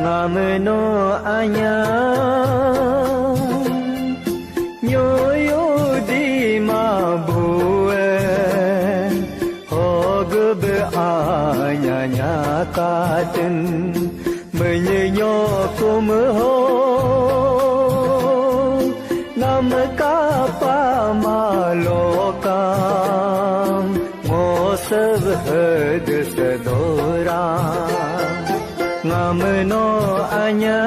ngamno anya nyo yo di ma bue hog be anya nya katen menyo kum ho nam ka pa maloka mo sab had sadora ngamno anya